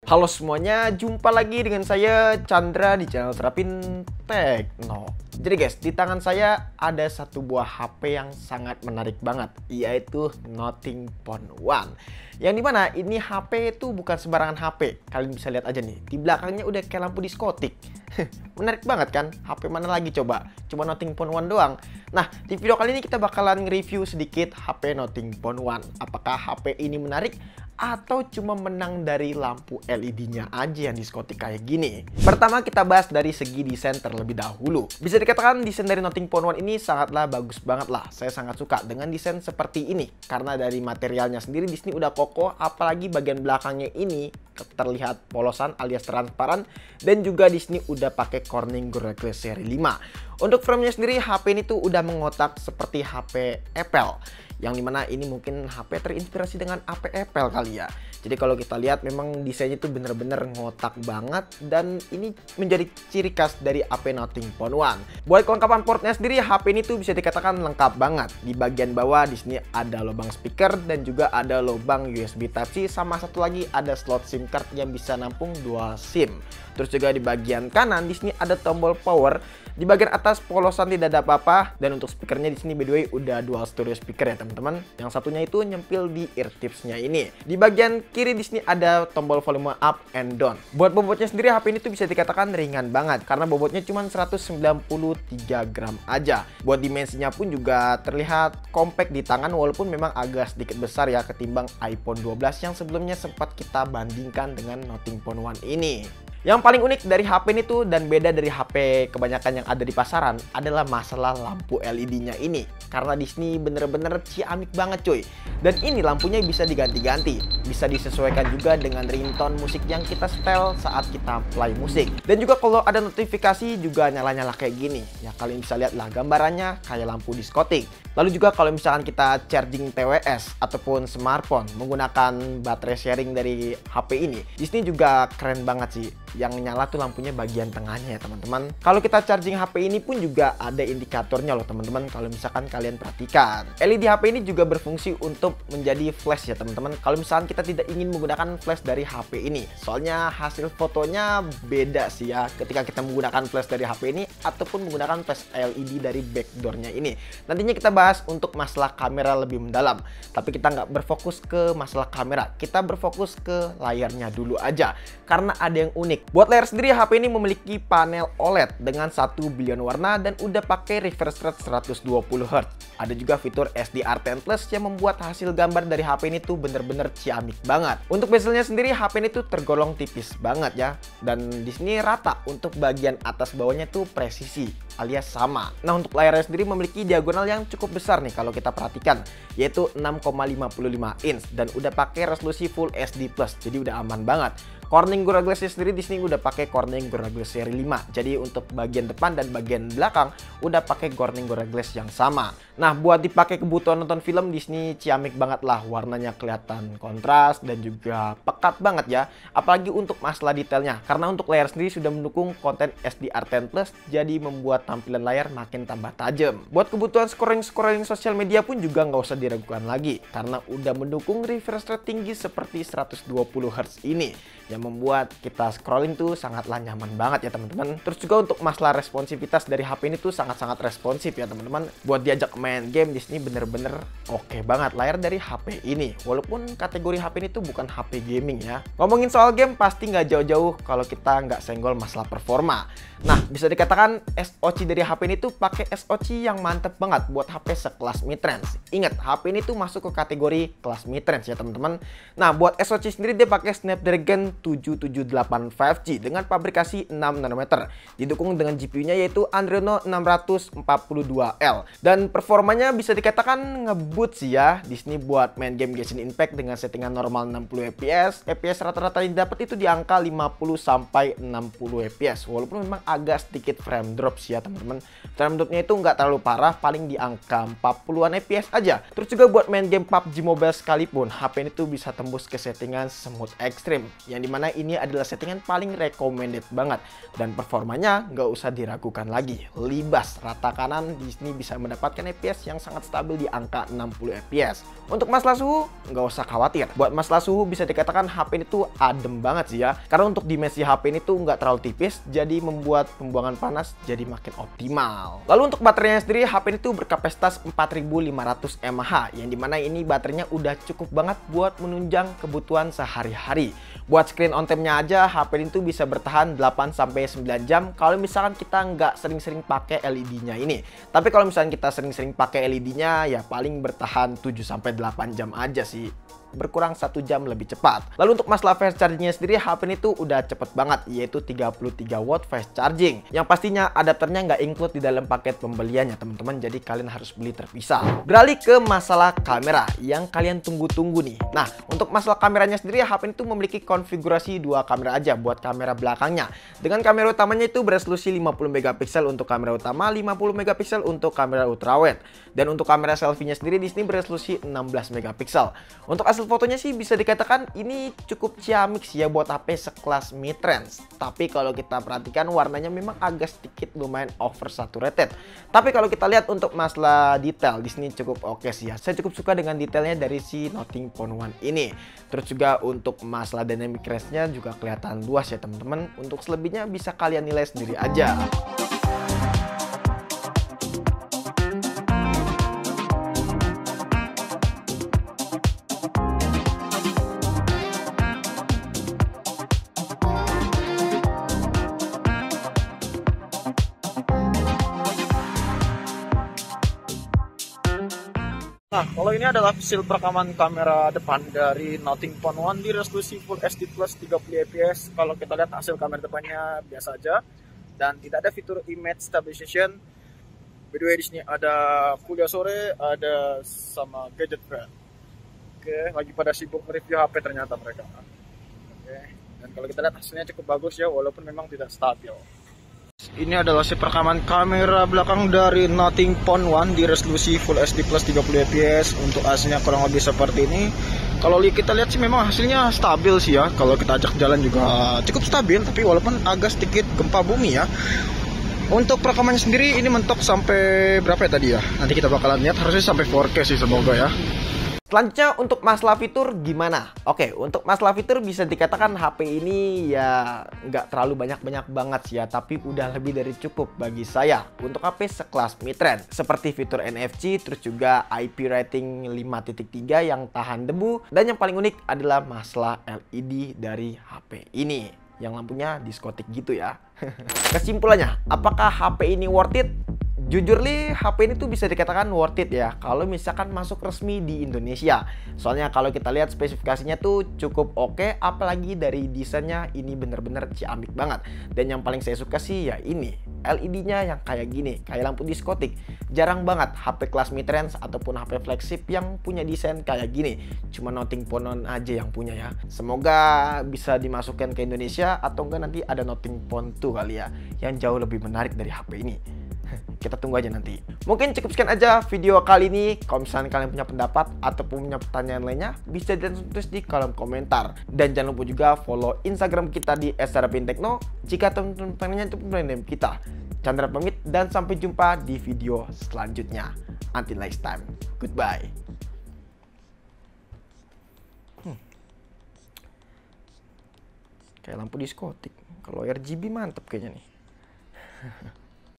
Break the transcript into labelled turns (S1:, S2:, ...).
S1: Halo semuanya, jumpa lagi dengan saya Chandra di channel Terapin Tekno. Jadi guys, di tangan saya ada satu buah HP yang sangat menarik banget, yaitu Nothing Phone One. Yang dimana ini HP itu bukan sembarangan HP. Kalian bisa lihat aja nih, di belakangnya udah kayak lampu diskotik. Menarik banget kan? HP mana lagi coba? Cuma Nothing Phone One doang. Nah, di video kali ini kita bakalan nge-review sedikit HP Nothing Phone One. Apakah HP ini menarik? Atau cuma menang dari lampu LED-nya aja yang diskotik kayak gini. Pertama kita bahas dari segi desain terlebih dahulu. Bisa dikatakan desain dari Nothing Phone One ini sangatlah bagus banget lah. Saya sangat suka dengan desain seperti ini. Karena dari materialnya sendiri di sini udah kokoh, apalagi bagian belakangnya ini terlihat polosan alias transparan, dan juga di sini udah pakai Corning Gorilla Glass seri 5. Untuk framenya sendiri HP ini tuh udah mengotak seperti HP Apple, yang dimana ini mungkin HP terinspirasi dengan HP Apple kali ya. Jadi kalau kita lihat memang desainnya itu bener-bener ngotak banget, dan ini menjadi ciri khas dari HP Nothing Phone One. Buat kelengkapan portnya sendiri, HP ini tuh bisa dikatakan lengkap banget. Di bagian bawah di sini ada lubang speaker dan juga ada lubang USB Type-C, sama satu lagi ada slot SIM card yang bisa nampung 2 SIM. Terus juga di bagian kanan di sini ada tombol power. Di bagian atas polosan tidak ada apa-apa, dan untuk speakernya di sini by the way udah dual stereo speaker ya teman-teman. Yang satunya itu nyempil di ear tipsnya ini. Di bagian kiri di sini ada tombol volume up and down. Buat bobotnya sendiri HP ini tuh bisa dikatakan ringan banget karena bobotnya cuma 193 gram aja. Buat dimensinya pun juga terlihat compact di tangan, walaupun memang agak sedikit besar ya ketimbang iPhone 12 yang sebelumnya sempat kita bandingkan dengan Nothing Phone One ini. Yang paling unik dari HP ini tuh dan beda dari HP kebanyakan yang ada di pasaran adalah masalah lampu LED-nya ini. Karena di sini bener-bener ciamik banget cuy. Dan ini lampunya bisa diganti-ganti. Bisa disesuaikan juga dengan ringtone musik yang kita setel saat kita play musik. Dan juga kalau ada notifikasi juga nyala-nyala kayak gini. Ya kalian bisa lihat lah gambarannya kayak lampu diskotik. Lalu juga kalau misalkan kita charging TWS ataupun smartphone menggunakan baterai sharing dari HP ini, di sini juga keren banget sih. Yang nyala tuh lampunya bagian tengahnya ya teman-teman. Kalau kita charging HP ini pun juga ada indikatornya loh teman-teman, kalau misalkan kalian perhatikan. LED HP ini juga berfungsi untuk menjadi flash ya teman-teman, kalau misalkan kita tidak ingin menggunakan flash dari HP ini. Soalnya hasil fotonya beda sih ya ketika kita menggunakan flash dari HP ini ataupun menggunakan flash LED dari backdoornya ini. Nantinya kita bahas untuk masalah kamera lebih mendalam, tapi kita nggak berfokus ke masalah kamera, kita berfokus ke layarnya dulu aja karena ada yang unik. Buat layar sendiri, HP ini memiliki panel OLED dengan 1 billion warna dan udah pakai refresh rate 120 Hz. Ada juga fitur HDR10 Plus yang membuat hasil gambar dari HP ini tuh bener-bener ciamik banget. Untuk bezelnya sendiri, HP ini tuh tergolong tipis banget ya, dan di sini rata. Untuk bagian atas bawahnya tuh presisi alias sama. Nah, untuk layarnya sendiri memiliki diagonal yang cukup besar nih kalau kita perhatikan, yaitu 6,55 inch dan udah pakai resolusi Full HD Plus. Jadi udah aman banget. Corning Gorilla Glass sendiri di sini udah pakai Corning Gorilla Glass seri 5. Jadi untuk bagian depan dan bagian belakang udah pakai Corning Gorilla Glass yang sama. Nah, buat dipakai kebutuhan nonton film di sini ciamik banget lah, warnanya kelihatan kontras dan juga pekat banget ya. Apalagi untuk masalah detailnya, karena untuk layar sendiri sudah mendukung konten HDR10 Plus, jadi membuat tampilan layar makin tambah tajam. Buat kebutuhan scrolling sosial media pun juga nggak usah diragukan lagi, karena udah mendukung refresh rate tinggi seperti 120 Hz ini, yang membuat kita scrolling tuh sangatlah nyaman banget ya teman-teman. Terus juga untuk masalah responsivitas dari HP ini tuh sangat-sangat responsif ya teman-teman. Buat diajak main game di sini bener-bener oke banget layar dari HP ini. Walaupun kategori HP ini tuh bukan HP gaming ya. Ngomongin soal game pasti nggak jauh-jauh kalau kita nggak senggol masalah performa. Nah, bisa dikatakan SoC dari HP ini tuh pakai SoC yang mantep banget buat HP sekelas midrange. Ingat, HP ini tuh masuk ke kategori kelas midrange ya teman-teman. Nah, buat SoC sendiri dia pakai Snapdragon 778 5G dengan pabrikasi 6 nanometer. Didukung dengan GPU-nya yaitu Adreno 642L. Dan performanya bisa dikatakan ngebut sih ya. Di sini buat main game Genshin Impact dengan settingan normal 60 fps. FPS rata-rata yang didapat itu di angka 50 sampai 60 fps. Walaupun memang agak sedikit frame drop sih ya teman-teman. Frame dropnya itu nggak terlalu parah, paling di angka 40-an fps aja. Terus juga buat main game PUBG Mobile sekalipun, HP ini tuh bisa tembus ke settingan smooth extreme, yang dimana ini adalah settingan paling recommended banget, dan performanya nggak usah diragukan lagi. Libas rata kanan di sini bisa mendapatkan FPS FPS yang sangat stabil di angka 60 FPS. Untuk masalah suhu, nggak usah khawatir. Buat masalah suhu bisa dikatakan HP ini tuh adem banget sih ya. Karena untuk dimensi HP ini tuh nggak terlalu tipis, jadi membuat pembuangan panas jadi makin optimal. Lalu untuk baterainya sendiri, HP ini tuh berkapasitas 4500 mAh, yang dimana ini baterainya udah cukup banget buat menunjang kebutuhan sehari-hari. Buat screen on time-nya aja, HP ini tuh bisa bertahan 8-9 jam kalau misalkan kita nggak sering-sering pakai LED-nya ini. Tapi kalau misalkan kita sering-sering pakai LED-nya, ya paling bertahan 7-8 jam aja sih. Berkurang 1 jam lebih cepat. Lalu untuk masalah fast chargingnya sendiri, HP ini tuh udah cepet banget, yaitu 33 watt fast charging. Yang pastinya adapternya nggak include di dalam paket pembeliannya teman-teman, jadi kalian harus beli terpisah. Beralih ke masalah kamera yang kalian tunggu-tunggu nih. Nah, untuk masalah kameranya sendiri, HP ini tuh memiliki konfigurasi 2 kamera aja buat kamera belakangnya. Dengan kamera utamanya itu beresolusi 50 megapiksel untuk kamera utama, 50 megapiksel untuk kamera ultrawide. Dan untuk kamera selfie-nya sendiri di sini beresolusi 16 megapiksel. Untuk hasil fotonya sih bisa dikatakan ini cukup ciamik sih ya buat HP sekelas mid-range. Tapi kalau kita perhatikan warnanya memang agak sedikit lumayan oversaturated. Tapi kalau kita lihat untuk masalah detail di sini cukup oke sih ya. Saya cukup suka dengan detailnya dari si Nothing Phone One ini. Terus juga untuk masalah dynamic range-nya juga kelihatan luas ya teman-teman. Untuk selebihnya bisa kalian nilai sendiri aja.
S2: Nah, kalau ini adalah hasil perekaman kamera depan dari Nothing Phone One di resolusi Full HD Plus 30 fps. Kalau kita lihat hasil kamera depannya biasa aja dan tidak ada fitur image stabilization. By the way, di sini ada kuliah sore, ada sama gadget friend. Oke, lagi pada sibuk mereview HP ternyata mereka. Oke, dan kalau kita lihat hasilnya cukup bagus ya, walaupun memang tidak stabil. Ini adalah hasil perekaman kamera belakang dari Nothing Phone One di resolusi Full HD Plus 30 fps. Untuk hasilnya kurang lebih seperti ini. Kalau kita lihat sih memang hasilnya stabil sih ya. Kalau kita ajak jalan juga cukup stabil, tapi walaupun agak sedikit gempa bumi ya. Untuk perekamannya sendiri ini mentok sampai berapa ya tadi ya? Nanti kita bakalan lihat, harusnya sampai 4K sih semoga ya.
S1: Selanjutnya untuk masalah fitur gimana? Oke, untuk masalah fitur bisa dikatakan HP ini ya nggak terlalu banyak-banyak banget sih ya, tapi udah lebih dari cukup bagi saya untuk HP sekelas mid-range. Seperti fitur NFC, terus juga IP rating 5.3 yang tahan debu, dan yang paling unik adalah masalah LED dari HP ini, yang lampunya diskotik gitu ya. Kesimpulannya, apakah HP ini worth it? Jujur li, HP ini tuh bisa dikatakan worth it ya kalau misalkan masuk resmi di Indonesia. Soalnya kalau kita lihat spesifikasinya tuh cukup oke, apalagi dari desainnya ini bener-bener ciamik banget. Dan yang paling saya suka sih ya ini, LED-nya yang kayak gini, kayak lampu diskotik. Jarang banget HP kelas mid-range ataupun HP flagship yang punya desain kayak gini. Cuma Nothing Phone One aja yang punya ya. Semoga bisa dimasukkan ke Indonesia atau enggak nanti ada Nothing Phone 2 kali ya, yang jauh lebih menarik dari HP ini. Kita tunggu aja nanti. Mungkin cukup sekian aja video kali ini. Kalau misalnya kalian punya pendapat ataupun punya pertanyaan lainnya, bisa tulis di kolom komentar. Dan jangan lupa juga follow Instagram kita di @sarapintekno jika teman-teman pengennya untuk brand name kita. Chandra pamit dan sampai jumpa di video selanjutnya. Until next time. Goodbye. Kayak lampu diskotik. Kalau RGB mantep kayaknya nih.